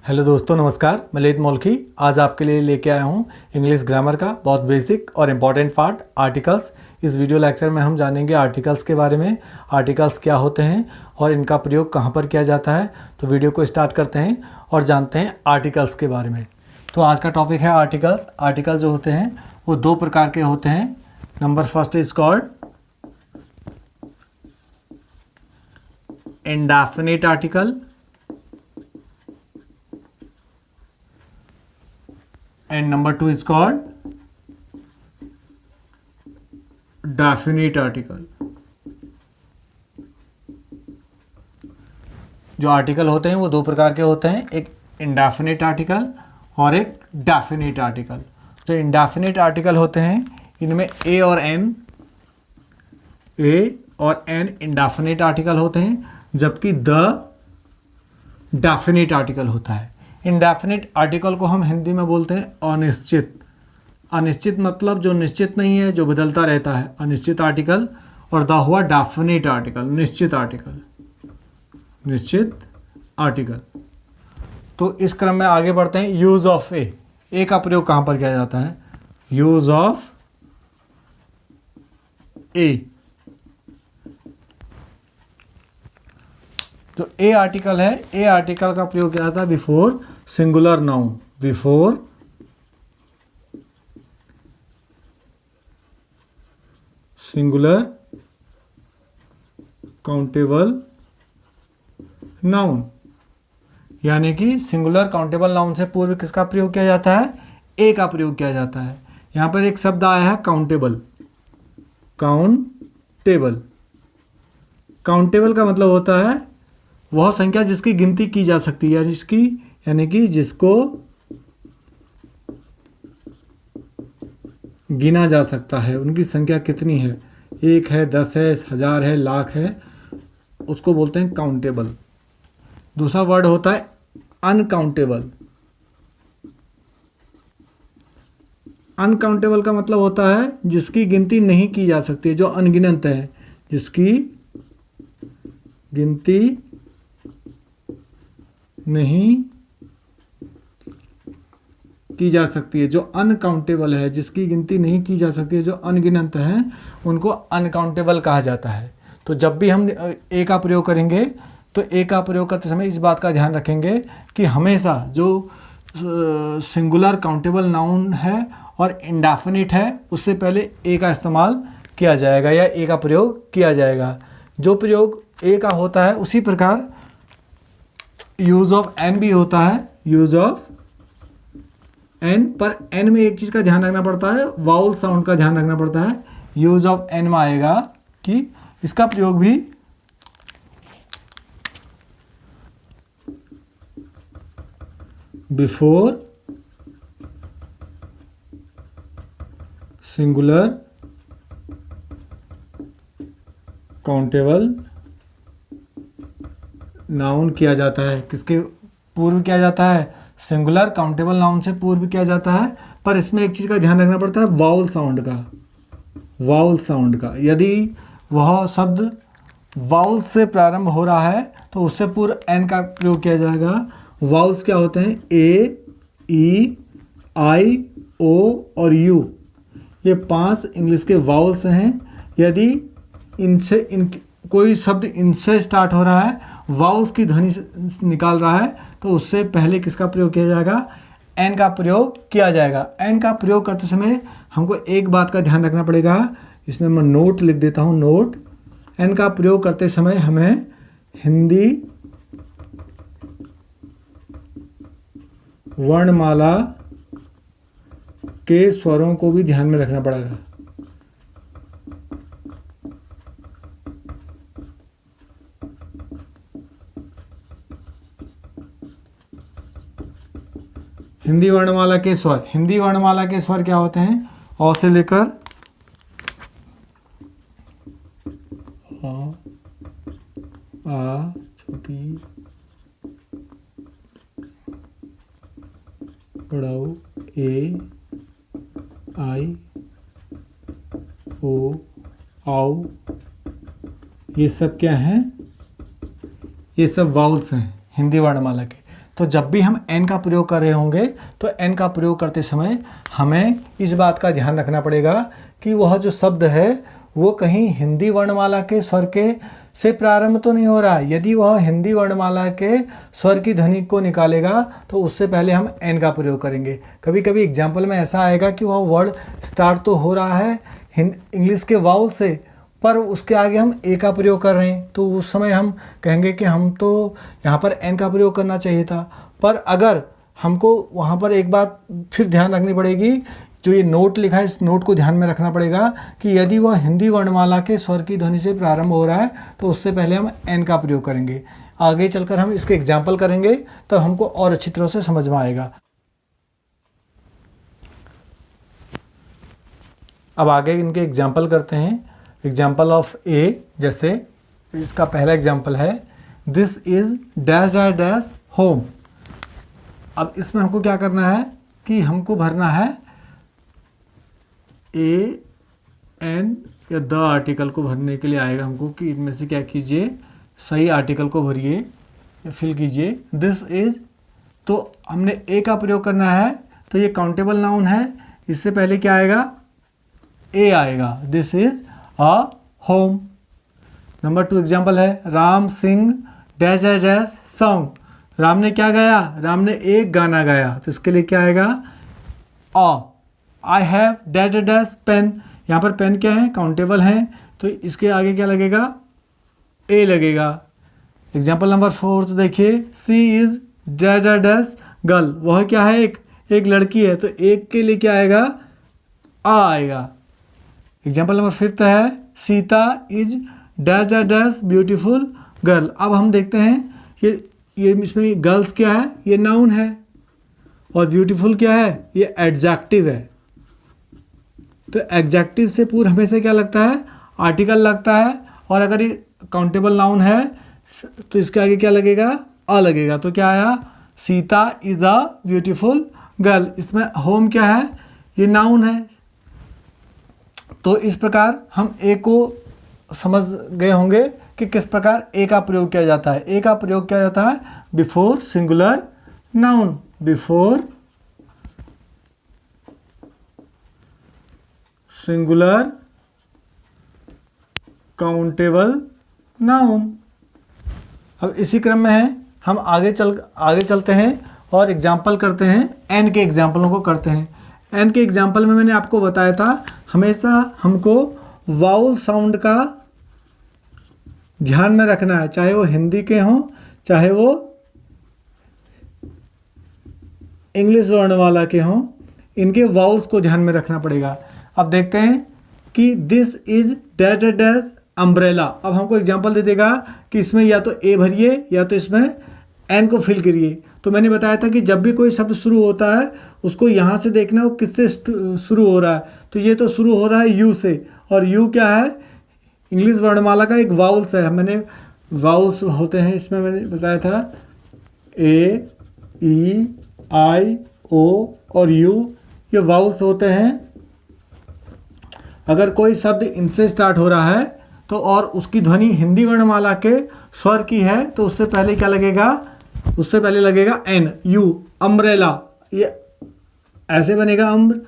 Hello दोस्तों, नमस्कार। मैं ललित मौलखी आज आपके लिए लेके आया हूँ इंग्लिश ग्रामर का बहुत बेसिक और इम्पॉर्टेंट पार्ट आर्टिकल्स। इस वीडियो लेक्चर में हम जानेंगे आर्टिकल्स के बारे में, आर्टिकल्स क्या होते हैं और इनका प्रयोग कहाँ पर किया जाता है। तो वीडियो को स्टार्ट करते हैं और जानते हैं आर्टिकल्स के बारे में। तो आज का टॉपिक है आर्टिकल्स। आर्टिकल जो होते हैं वो दो प्रकार के होते हैं। Number first is called indefinite article and number 2 is called definite article। जो आर्टिकल होते हैं वो दो प्रकार के होते हैं, एक इंडेफिनिट आर्टिकल और एक डेफिनिट आर्टिकल। जो इंडेफिनिट आर्टिकल होते हैं इनमें ए और एन इंडेफिनिट आर्टिकल होते हैं, जबकि द डेफिनिट आर्टिकल होता है। इंडेफिनिट आर्टिकल को हम हिंदी में बोलते हैं अनिश्चित। अनिश्चित मतलब जो निश्चित नहीं है, जो बदलता रहता है, अनिश्चित आर्टिकल। और द हुआ डेफिनिट आर्टिकल, निश्चित आर्टिकल, निश्चित आर्टिकल। तो इस क्रम में आगे बढ़ते हैं। यूज ऑफ ए का प्रयोग कहाँ पर किया जाता है? यूज ऑफ ए। जो ए आर्टिकल है, ए आर्टिकल का प्रयोग किया जाता है before singular noun, before singular countable noun. यानी कि सिंगुलर काउंटेबल नाउन से पूर्व किसका प्रयोग किया जाता है? ए का प्रयोग किया जाता है। यहां पर एक शब्द आया है काउंटेबल। काउंटेबल, काउंटेबल का मतलब होता है वह संख्या जिसकी गिनती की जा सकती है, यानी कि जिसको गिना जा सकता है। उनकी संख्या कितनी है? 1 है, 10 है, 1000 है, लाख है, उसको बोलते हैं काउंटेबल। दूसरा वर्ड होता है अनकाउंटेबल। अनकाउंटेबल का मतलब होता है जिसकी गिनती नहीं की जा सकती, जो अनगिनत है, जिसकी गिनती नहीं की जा सकती है, जो अनकाउंटेबल है, जिसकी गिनती नहीं की जा सकती है, जो अनगिनत है, उनको अनकाउंटेबल कहा जाता है। तो जब भी हम ए का प्रयोग करेंगे तो ए का प्रयोग करते समय इस बात का ध्यान रखेंगे कि हमेशा जो सिंगुलर काउंटेबल नाउन है और इंडेफिनिट है उससे पहले ए का इस्तेमाल किया जाएगा या ए का प्रयोग किया जाएगा। जो प्रयोग ए का होता है उसी प्रकार यूज ऑफ एन भी होता है। यूज ऑफ एन, पर एन में एक चीज़ का ध्यान रखना पड़ता है, वाउल साउंड का ध्यान रखना पड़ता है। यूज ऑफ एन में आएगा कि इसका प्रयोग भी बिफोर सिंगुलर काउंटेबल नाउन किया जाता है। किसके पूर्व किया जाता है? सिंगुलर काउंटेबल नाउन से पूर्व किया जाता है। पर इसमें एक चीज़ का ध्यान रखना पड़ता है, वाउल साउंड का। वाउल साउंड का, यदि वह शब्द वाउल से प्रारंभ हो रहा है तो उससे पूर्व एन का प्रयोग किया जाएगा। वाउल्स क्या होते हैं? ए, ई, आई, ओ और यू, ये 5 इंग्लिश के वाउल्स हैं। यदि इनसे कोई शब्द इनसे स्टार्ट हो रहा है, वाउल्स की ध्वनि निकाल रहा है, तो उससे पहले किसका प्रयोग किया जाएगा? एन का प्रयोग किया जाएगा। एन का प्रयोग करते समय हमको एक बात का ध्यान रखना पड़ेगा, इसमें मैं नोट लिख देता हूँ। नोट, एन का प्रयोग करते समय हमें हिंदी वर्णमाला के स्वरों को भी ध्यान में रखना पड़ेगा। हिंदी वर्णमाला के स्वर, हिंदी वर्णमाला के स्वर क्या होते हैं? अ से लेकर आ, छोटी, बड़ा ओ, ए, आई, ओ, आओ, ये सब क्या हैं? ये सब वाउल्स हैं हिंदी वर्णमाला के। तो जब भी हम एन का प्रयोग कर रहे होंगे तो एन का प्रयोग करते समय हमें इस बात का ध्यान रखना पड़ेगा कि वह जो शब्द है वो कहीं हिंदी वर्णमाला के स्वर के से प्रारंभ तो नहीं हो रहा है। यदि वह हिंदी वर्णमाला के स्वर की ध्वनि को निकालेगा तो उससे पहले हम एन का प्रयोग करेंगे। कभी कभी एग्जाम्पल में ऐसा आएगा कि वह वर्ड स्टार्ट तो हो रहा है इंग्लिश के वाउल से, पर उसके आगे हम ए का प्रयोग कर रहे हैं, तो उस समय हम कहेंगे कि हम तो यहाँ पर एन का प्रयोग करना चाहिए था। पर अगर हमको वहाँ पर एक बात फिर ध्यान रखनी पड़ेगी, जो ये नोट लिखा है इस नोट को ध्यान में रखना पड़ेगा कि यदि वह हिंदी वर्णमाला के स्वर की ध्वनि से प्रारंभ हो रहा है तो उससे पहले हम एन का प्रयोग करेंगे। आगे चलकर हम इसके एग्जाम्पल करेंगे तब हमको और अच्छी तरह से समझ में आएगा। अब आगे इनके एग्जाम्पल करते हैं। एग्जाम्पल ऑफ ए, जैसे इसका पहला एग्जाम्पल है this is dash dash dash home. अब इसमें हमको क्या करना है कि हमको भरना है ए एन या द आर्टिकल को भरने के लिए आएगा हमको कि इनमें से क्या कीजिए, सही आर्टिकल को भरिए या फिल कीजिए। दिस इज, तो हमने ए का प्रयोग करना है तो ये काउंटेबल नाउन है, इससे पहले क्या आएगा, ए आएगा। This is a home. Number 2 example है Ram Singh dash dash dash song. Ram ने क्या गाया, राम ने एक गाना गाया, तो इसके लिए क्या आएगा, a. I have dash dash dash pen. यहाँ पर पेन क्या है, काउंटेबल है, तो इसके आगे क्या लगेगा, ए लगेगा। एग्जाम्पल नंबर 4 तो देखिए she is dash dash dash girl. वह क्या है, एक लड़की है, तो एक के लिए क्या आएगा, आ आएगा। एग्जाम्पल नंबर 5 है Sita is dash dash dash beautiful girl. अब हम देखते हैं ये इसमें गर्ल्स क्या है, ये नाउन है, और ब्यूटीफुल क्या है, ये एडजेक्टिव है। तो एडजेक्टिव से पूर्व हमेशा क्या लगता है, आर्टिकल लगता है, और अगर ये काउंटेबल नाउन है तो इसके आगे क्या लगेगा, अ लगेगा। तो क्या आया, Sita is a beautiful girl. इसमें होम क्या है, ये नाउन है। तो इस प्रकार हम ए को समझ गए होंगे कि किस प्रकार ए का प्रयोग किया जाता है। ए का प्रयोग किया जाता है before singular noun, before singular countable noun. अब इसी क्रम में है, हम आगे चलते हैं और एग्जाम्पल करते हैं, एन के एग्जाम्पलों को करते हैं। एन के एग्जाम्पल में मैंने आपको बताया था हमेशा हमको वाउल साउंड का ध्यान में रखना है, चाहे वो हिंदी के हों चाहे वो इंग्लिश वर्णमाला के हों, इनके वाउल्स को ध्यान में रखना पड़ेगा। अब देखते हैं कि this is dash dash dash umbrella. अब हमको एग्जाम्पल दे देगा कि इसमें या तो ए भरिए या तो इसमें एन को फिल करिए। तो मैंने बताया था कि जब भी कोई शब्द शुरू होता है उसको यहाँ से देखना वो किससे शुरू हो रहा है। तो ये तो शुरू हो रहा है यू से, और यू क्या है, इंग्लिश वर्णमाला का एक वाउल्स है। मैंने वाउल्स होते हैं, इसमें मैंने बताया था ए ई आई ओ और यू, ये वाउल्स होते हैं। अगर कोई शब्द इनसे स्टार्ट हो रहा है तो और उसकी ध्वनि हिंदी वर्णमाला के स्वर की है तो उससे पहले क्या लगेगा, उससे पहले लगेगा एन, यू। अम्ब्रेला, ये ऐसे बनेगा अम्र,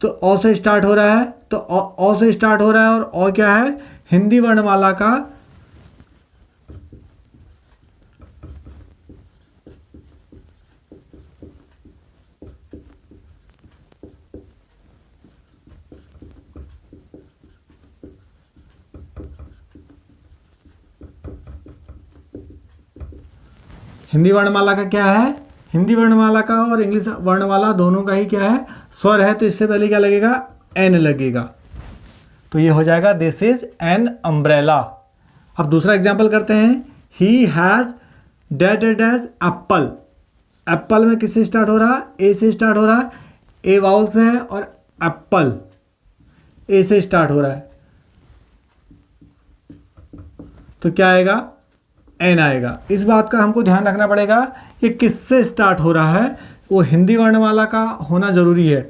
तो ओ से स्टार्ट हो रहा है, तो ओ से स्टार्ट हो रहा है, और ओ क्या है, हिंदी वर्णमाला का हिंदी वर्णमाला का क्या है, हिंदी वर्णमाला का और इंग्लिश वर्णमाला दोनों का ही क्या है, स्वर है। तो इससे पहले क्या लगेगा, एन लगेगा। तो ये हो जाएगा दिस इज एन अम्ब्रेला। अब दूसरा एग्जाम्पल करते हैं, he has dash dash dash Apple. Apple में किससे स्टार्ट हो रहा है, ए से स्टार्ट हो रहा है, ए वाउल से है, और एप्पल ए से स्टार्ट हो रहा है, तो क्या आएगा, एन आएगा। इस बात का हमको ध्यान रखना पड़ेगा कि किससे स्टार्ट हो रहा है, वो हिंदी वर्णमाला का होना जरूरी है।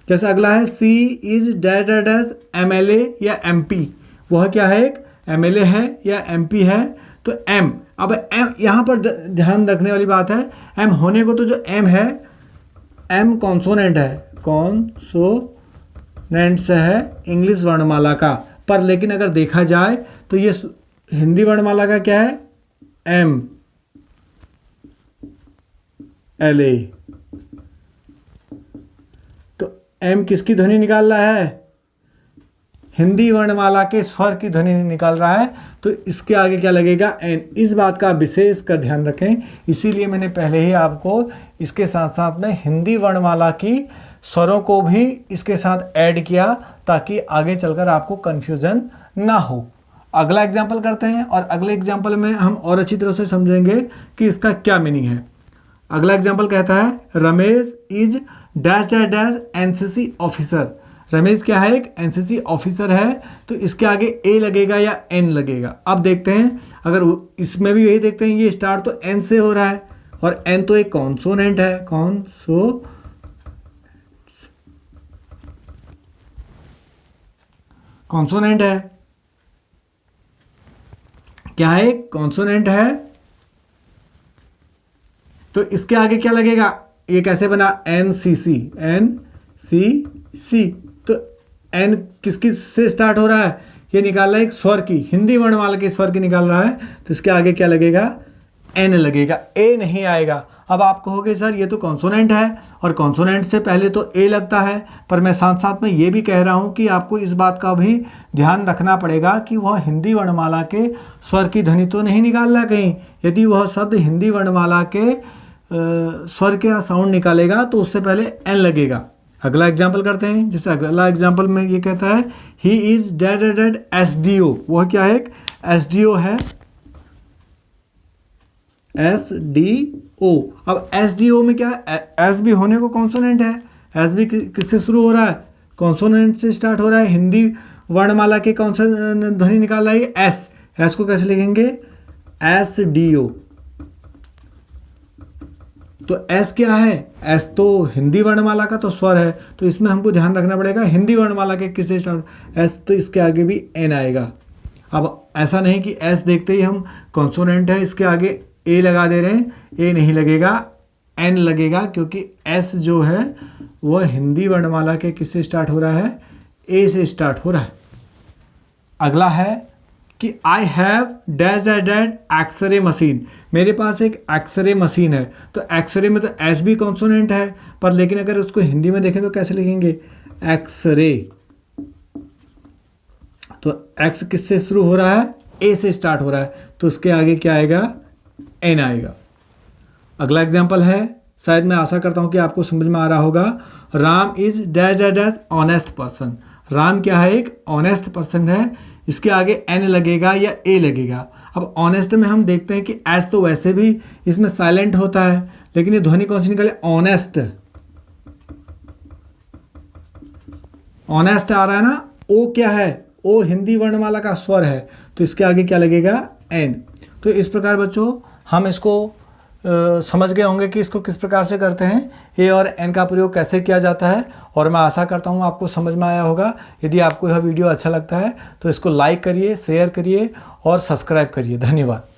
जैसे अगला है she is dash dash dash MLA या एमपी। वह क्या है, एक एमएलए है या एमपी है, तो एम, अब एम यहाँ पर ध्यान रखने वाली बात है, एम होने को तो जो एम है, एम कॉन्सोनेंट है, कॉन्सोनेंट से है इंग्लिश वर्णमाला का, पर लेकिन अगर देखा जाए तो ये हिंदी वर्णमाला का क्या है, एम एल ए। तो एम किसकी ध्वनि निकाल रहा है, हिंदी वर्णमाला के स्वर की ध्वनि निकाल रहा है, तो इसके आगे क्या लगेगा, एन। इस बात का विशेष कर ध्यान रखें, इसीलिए मैंने पहले ही आपको इसके साथ साथ में हिंदी वर्णमाला की स्वरों को भी इसके साथ ऐड किया, ताकि आगे चलकर आपको कन्फ्यूजन ना हो। अगला एग्जाम्पल करते हैं, और अगले एग्जाम्पल में हम और अच्छी तरह से समझेंगे कि इसका क्या मीनिंग है। अगला एग्जाम्पल कहता है, Ramesh is dash dash dash NCC officer. Ramesh क्या है, एक एनसीसी ऑफिसर है, तो इसके आगे ए लगेगा या एन लगेगा। अब देखते हैं, अगर इसमें भी यही देखते हैं, ये स्टार्ट तो एन से हो रहा है, और एन तो एक कॉन्सोनेंट है, कॉन्सोनेंट है, क्या है, कॉन्सोनेंट है। तो इसके आगे क्या लगेगा, ये कैसे बना, एन सी सी, एन सी सी। तो एन किसकी से स्टार्ट हो रहा है, ये निकाल रहा है एक स्वर की, हिंदी वर्णमाला के स्वर की निकाल रहा है, तो इसके आगे क्या लगेगा, एन लगेगा, ए नहीं आएगा। अब आप कहोगे सर ये तो कॉन्सोनेंट है, और कॉन्सोनेंट से पहले तो ए लगता है, पर मैं साथ साथ में ये भी कह रहा हूँ कि आपको इस बात का भी ध्यान रखना पड़ेगा कि वह हिंदी वर्णमाला के स्वर की ध्वनि तो नहीं निकाल रहा कहीं। यदि वह शब्द हिंदी वर्णमाला के स्वर के साउंड निकालेगा तो उससे पहले एन लगेगा। अगला एग्जाम्पल करते हैं, जैसे अगला एग्जाम्पल में ये कहता है, he is dead dead S D O. वह क्या है, एस डी ओ है, एस डी ओ। अब एस डी ओ में क्या है, एस भी होने को कॉन्सोनेंट है, एस भी किससे शुरू हो रहा है, कॉन्सोनेंट से स्टार्ट हो रहा है, हिंदी वर्णमाला के कौन सा ध्वनि निकाल रहा है, एस। एस को कैसे लिखेंगे, एस डी ओ। तो एस क्या है, एस तो हिंदी वर्णमाला का तो स्वर है, तो इसमें हमको ध्यान रखना पड़ेगा हिंदी वर्णमाला के किससे स्टार्ट, एस, तो इसके आगे भी एन आएगा। अब ऐसा नहीं कि एस देखते ही हम कॉन्सोनेंट है इसके आगे ए लगा दे रहे हैं, ए नहीं लगेगा, एन लगेगा, क्योंकि एस जो है वह हिंदी वर्णमाला के किससे स्टार्ट हो रहा है, ए से स्टार्ट हो रहा है। अगला है कि I have dash dash dash x-ray machine. मेरे पास एक एक्सरे मशीन है, तो एक्सरे में तो एस भी कॉन्सोनेंट है, पर लेकिन अगर उसको हिंदी में देखें तो कैसे लिखेंगे, एक्सरे। तो एक्स किससे शुरू हो रहा है, ए से स्टार्ट हो रहा है, तो उसके आगे क्या आएगा, एन आएगा। अगला एग्जाम्पल है, शायद मैं आशा करता हूं कि आपको समझ में आ रहा होगा, Ram is dash dash dash honest person. Ram क्या है, एक ऑनेस्ट पर्सन है, इसके आगे एन लगेगा या ए लगेगा। अब ऑनेस्ट में हम देखते हैं कि एस तो वैसे भी इसमें साइलेंट होता है, लेकिन ये ध्वनि कौन सी निकले, ऑनेस्ट। ऑनेस्ट आ रहा है ना, ओ क्या है, ओ हिंदी वर्णमाला का स्वर है, तो इसके आगे क्या लगेगा, एन। तो इस प्रकार बच्चों हम इसको समझ गए होंगे कि इसको किस प्रकार से करते हैं, ए और एन का प्रयोग कैसे किया जाता है, और मैं आशा करता हूँ आपको समझ में आया होगा। यदि आपको यह वीडियो अच्छा लगता है तो इसको लाइक करिए, शेयर करिए और सब्सक्राइब करिए। धन्यवाद।